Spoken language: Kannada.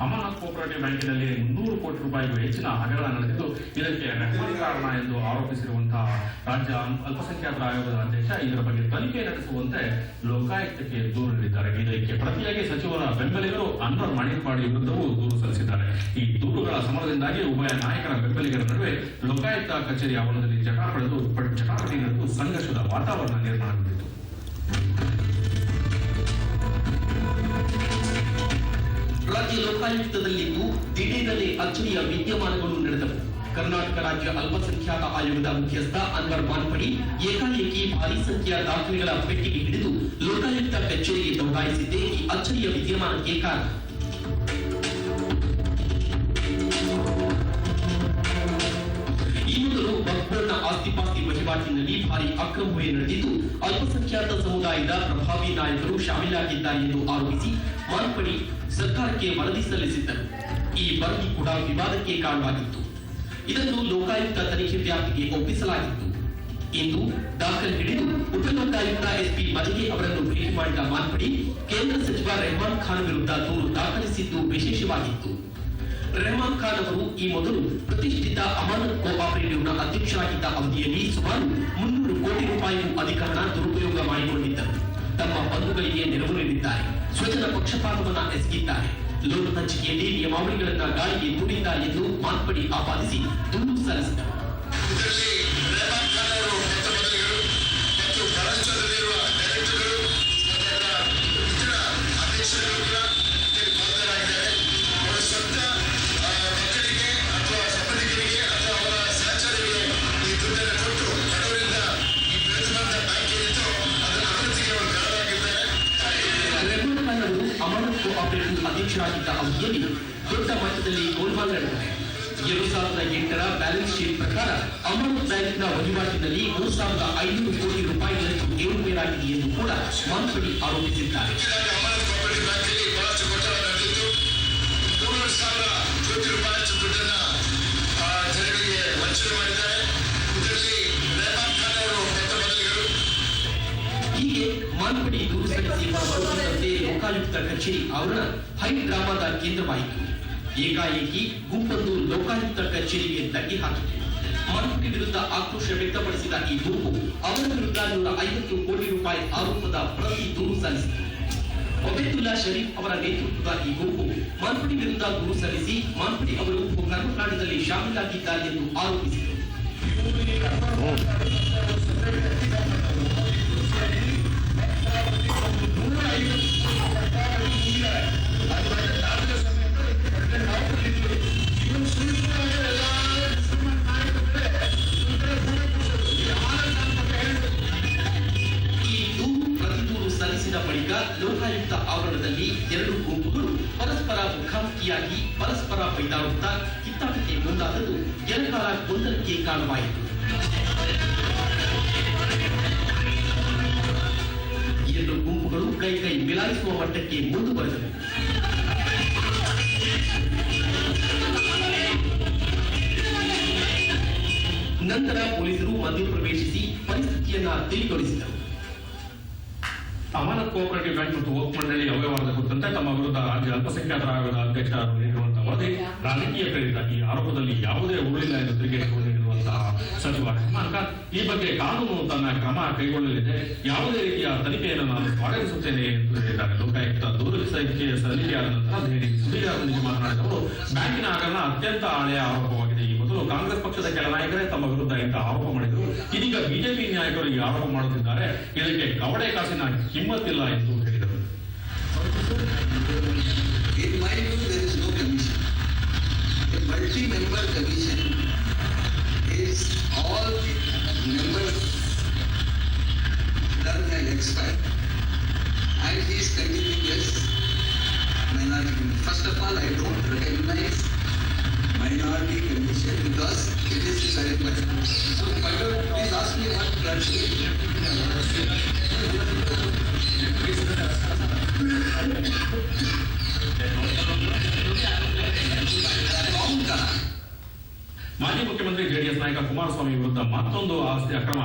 ಅಮರನಾಥ್ ಕೋಆಪರೇಟಿವ್ ಬ್ಯಾಂಕಿನಲ್ಲಿ 300 ಕೋಟಿ ರೂಪಾಯಿಗೂ ಹೆಚ್ಚಿನ ಹಗರಣ ನಡೆದಿದ್ದು, ಇದಕ್ಕೆ ರೆಹಮಾನ್ ಕಾರಣ ಎಂದು ಆರೋಪಿಸಿರುವಂತಹ ರಾಜ್ಯ ಅಲ್ಪಸಂಖ್ಯಾತರ ಆಯೋಗದ ಅಧ್ಯಕ್ಷ ಇದರ ಬಗ್ಗೆ ತನಿಖೆ ನಡೆಸುವಂತೆ ಲೋಕಾಯುಕ್ತಕ್ಕೆ ದೂರು ನೀಡಿದ್ದಾರೆ. ಇದಕ್ಕೆ ಪ್ರತಿಯಾಗಿ ಸಚಿವರ ಬೆಂಬಲಿಗರು ಅನ್ವರ್ ಮಣಿಪಾಡಿ ವಿರುದ್ಧವೂ ದೂರು ಸಲ್ಲಿಸಿದ್ದಾರೆ. ಈ ದೂರುಗಳ ಸಮರದಿಂದಾಗಿ ಉಭಯ ನಾಯಕರ ಬೆಂಬಲಿಗರ ನಡುವೆ ಲೋಕಾಯುಕ್ತ ಕಚೇರಿ ಆವರಣದಲ್ಲಿ ಜಟಾಪಟಿ ನಡೆದು ಸಂಘರ್ಷದ ವಾತಾವರಣ ನಿರ್ಮಾಣಗೊಂಡಿತು. ರಾಜ್ಯ ಲೋಕಾಯುಕ್ತದಲ್ಲಿಂದು ದಿಢೀರನೆ ಅಚ್ಚರಿಯ ವಿದ್ಯಮಾನಗಳು ನಡೆದವು. ಕರ್ನಾಟಕ ರಾಜ್ಯ ಅಲ್ಪಸಂಖ್ಯಾತ ಆಯೋಗದ ಮುಖ್ಯಸ್ಥ ಅನ್ವರ್ ಮಾನ್ಪಡಿ ಏಕಾಏಕಿ ಭಾರೀ ಸಂಖ್ಯೆಯ ದಾಖಲೆಗಳ ಪೆಟ್ಟಿಗೆ ಹಿಡಿದು ಲೋಕಾಯುಕ್ತ ಕಚೇರಿಗೆ ದೌಡಾಯಿಸಿದ್ದೇ ಈ ಅಚ್ಚರಿಯ ವಿದ್ಯಮಾನಕ್ಕೆ ಕಾರಣ. ಈ ಮೊದಲು ಬಕ್ಬರ್ನ ಆಸ್ತಿಪಾಸ್ತಿ ವಹಿವಾಟಿನಲ್ಲಿ ಭಾರಿ ಅಕ್ರಮವೇ ನಡೆದಿದ್ದು, ಅಲ್ಪಸಂಖ್ಯಾತ ಸಮುದಾಯದ ಪ್ರಭಾವಿ ನಾಯಕರು ಶಾಮೀಲಾಗಿದ್ದಾರೆ ಎಂದು ಆರೋಪಿಸಿ ಮಾನ್ಪಡಿ ಸರ್ಕಾರಕ್ಕೆ ವರದಿ ಸಲ್ಲಿಸಿದ್ದರು. ಈ ವರದಿ ಕೂಡ ವಿವಾದಕ್ಕೆ ಕಾರಣವಾಗಿತ್ತು. ಇದನ್ನು ಲೋಕಾಯುಕ್ತ ತನಿಖೆ ವ್ಯಾಪ್ತಿಗೆ ಒಪ್ಪಿಸಲಾಗಿತ್ತು. ಇಂದು ದಾಖಲೆ ಹಿಡಿದು ಉಪಲೋಕಾಯುಕ್ತ ಎಸ್ಪಿ ಮದಗೆ ಅವರನ್ನು ಭೇಟಿ ಮಾಡಿದ ಮಾನ್ಪಡಿ ಕೇಂದ್ರ ಸಚಿವ ರೆಹಮಾನ್ ಖಾನ್ ವಿರುದ್ಧ ದೂರು ದಾಖಲಿಸಿದ್ದು ವಿಶೇಷವಾಗಿತ್ತು. ರೆಹಮಾನ್ ಖಾನ್ ಅವರು ಈ ಮೊದಲು ಪ್ರತಿಷ್ಠಿತ ಅಮಾನತ್ ಕೋಆಪರೇಟಿವ್ನ ಅಧ್ಯಕ್ಷರಾಗಿದ್ದ ಅವಧಿಯಲ್ಲಿ ಸುಮಾರು 300 ಕೋಟಿ ರೂಪಾಯಿಗೂ ಅಧಿಕ ಹಣ ದುರುಪಯೋಗ ಮಾಡಿಕೊಂಡಿದ್ದರು. ತಮ್ಮ ಬಂಧುಗಳಿಗೆ ನೆರವು ನೀಡಿದ್ದಾರೆ, ಸ್ವಜನ ಪಕ್ಷಪಾತವನ್ನ ಎಸಗಿದ್ದಾರೆ, ಲೋನ್ ಹಂಚಿಕೆಯಲ್ಲಿ ನಿಯಮಾವಳಿಗಳನ್ನ ಗಾಳಿಗೆ ತೂರಿದ್ದಾರೆ ಎಂದು ಮಾನ್ಪಡಿ ಆಪಾದಿಸಿ ದೂರು ಸಲ್ಲಿಸಿದರು. ಅಮರನಾಥ್ ಕೋಆಪರೇಟಿವ್ ಅಧ್ಯಕ್ಷರಾಗಿದ್ದ ಅವಧಿಯಲ್ಲಿ ದೊಡ್ಡ ಮಟ್ಟದಲ್ಲಿ ಗೋಲ್ಮಾಲ್ ನಡೆದಿದೆ. 2008ರ ಬ್ಯಾಲೆನ್ಸ್ ಶೀಟ್ ಪ್ರಕಾರ ಅಮರನಾಥ್ ಬ್ಯಾಂಕ್ನ ವಹಿವಾಟಿನಲ್ಲಿ 3,500 ಕೋಟಿ ರೂಪಾಯಿಗಳಷ್ಟು ಏರುಪೇರಾಗಿದೆ ಎಂದು ಕೂಡ ಮಾನ್ಪಡಿ ಆರೋಪಿಸಿದ್ದಾರೆ. ಹೀಗೆ ಮಾನ್ಪಡಿ ದೂರು ಸಲ್ಲಿಸಿ ಹೊರಬರುತ್ತಿದ್ದಂತೆ ಲೋಕಾಯುಕ್ತ ಕಚೇರಿ ಆವರಣ ಹೈ ಡ್ರಾಮಾದ ಕೇಂದ್ರವಾಯಿತು. ಏಕಾಏಕಿ ಗುಂಪೊಂದು ಲೋಕಾಯುಕ್ತ ಕಚೇರಿಗೆ ದಂಗೆ ಹಾಕಿತು. ಮಾನ್ಪಡಿ ವಿರುದ್ಧ ಆಕ್ರೋಶ ವ್ಯಕ್ತಪಡಿಸಿದ ಈ ಗುಂಪು ಅವರ ವಿರುದ್ಧ 150 ಕೋಟಿ ರೂಪಾಯಿ ಆರೋಪದ ಪ್ರತಿ ದೂರು ಸಲ್ಲಿಸಿತು. ಒಬೇದುಲ್ಲಾ ಶರೀಫ್ ಅವರ ನೇತೃತ್ವದ ಈ ಗುಂಪು ಮಾನ್ಪಡಿ ವಿರುದ್ಧ ದೂರು ಸಲ್ಲಿಸಿ ಮಾನ್ಪಡಿ ಅವರು ಕರ್ಮಕಾಂಡದಲ್ಲಿ ಶಾಮೀಲಾಗಿದ್ದಾರೆ ಎಂದು ಆರೋಪಿಸಿದರು. ಸಲ್ಲಿಸಿದ ಬಳಿಕ ಲೋಕಾಯುಕ್ತ ಆವರಣದಲ್ಲಿ ಎರಡು ಗುಂಪುಗಳು ಪರಸ್ಪರ ಮುಖಾಮುಖಿಯಾಗಿ ಪರಸ್ಪರ ಬೈದಾಡುತ್ತಾ ಕಿತ್ತಾಟಕ್ಕೆ ಮುಂದಾದದ್ದು ಕೆಲಕಾಲ ಗೊಂದಲಕ್ಕೆ ಕಾರಣವಾಯಿತು. ಎರಡು ಗುಂಪುಗಳು ಕೈ ಮಿಲಾಯಿಸುವ ಮಟ್ಟಕ್ಕೆ ಮುಂದುವರೆದವು. ನಂತರ ಪೊಲೀಸರು ಮಧ್ಯಪ್ರವೇಶಿಸಿ ಪರಿಸ್ಥಿತಿಯನ್ನ ತಿಳಿಗೊಳಿಸಿದರು. ಅಮರನಾಥ್ ಕೋಆಪರೇಟಿವ್ ಬ್ಯಾಂಕ್ ಮತ್ತು ವಕ್ಫ್ ಮಂಡಳಿ ಅವ್ಯವಹಾರದ ಕುರಿತಂತೆ ತಮ್ಮ ವಿರುದ್ಧ ರಾಜ್ಯ ಅಲ್ಪಸಂಖ್ಯಾತರ ಆಯೋಗದ ಅಧ್ಯಕ್ಷರು ನೀಡಿರುವಂತಹ ವರದಿ ರಾಜಕೀಯ ಪ್ರೇರಿತ. ಈ ಆರೋಪದಲ್ಲಿ ಯಾವುದೇ ಉರುಳಿಲ್ಲ ಎಂದು ತಿರುಗೇಟು ನೀಡಿರುವಂತಹ ಸಚಿವ ರೆಹಮಾನ್ ಖಾನ್ ಈ ಬಗ್ಗೆ ಕಾನೂನು ತನ್ನ ಕ್ರಮ ಕೈಗೊಳ್ಳಲಿದೆ, ಯಾವುದೇ ರೀತಿಯ ತನಿಖೆಯನ್ನು ನಾನು ಸ್ವಾಗತಿಸುತ್ತೇನೆ ಎಂದು ಹೇಳಿದ್ದಾರೆ. ಲೋಕಾಯುಕ್ತ ದೂರು ಸಲ್ಲಿಕೆಯಾದ ನಂತರ ದೆಹಲಿ ಸುದ್ದಿಗಾರರೊಂದಿಗೆ ಮಾತನಾಡಿದ ಅವರು, ಬ್ಯಾಂಕಿನ ಹಗರಣ ಅತ್ಯಂತ ಹಳೆಯ ಆರೋಪವಾಗಿದೆ. ಈ ಮೊದಲು ಕಾಂಗ್ರೆಸ್ ಪಕ್ಷದ ಕೆಲ ನಾಯಕರೇ ತಮ್ಮ ವಿರುದ್ಧ ಇಂತಹ ಆರೋಪ ಮಾಡಿದರು. ಇದೀಗ ಬಿಜೆಪಿ ನಾಯಕರು ಈ ಆರೋಪ ಮಾಡುತ್ತಿದ್ದಾರೆ. ಇದಕ್ಕೆ ಕವಡೆ ಕಾಸಿನ ಕಿಮ್ಮತ್ತಿಲ್ಲ ಎಂದು ಹೇಳಿದರು. In my view, there is no commission. A multi-member commission is all the members done and expired, and he is continuing as minority commission. First of all, I don't recognize minority commission because it is very much. So, please ask me what ಮಾಜಿ ಮುಖ್ಯಮಂತ್ರಿ ಜೆಡಿಎಸ್ ನಾಯಕ ಕುಮಾರಸ್ವಾಮಿ ವಿರುದ್ಧ ಮತ್ತೊಂದು ಆಸ್ತಿ ಅಕ್ರಮ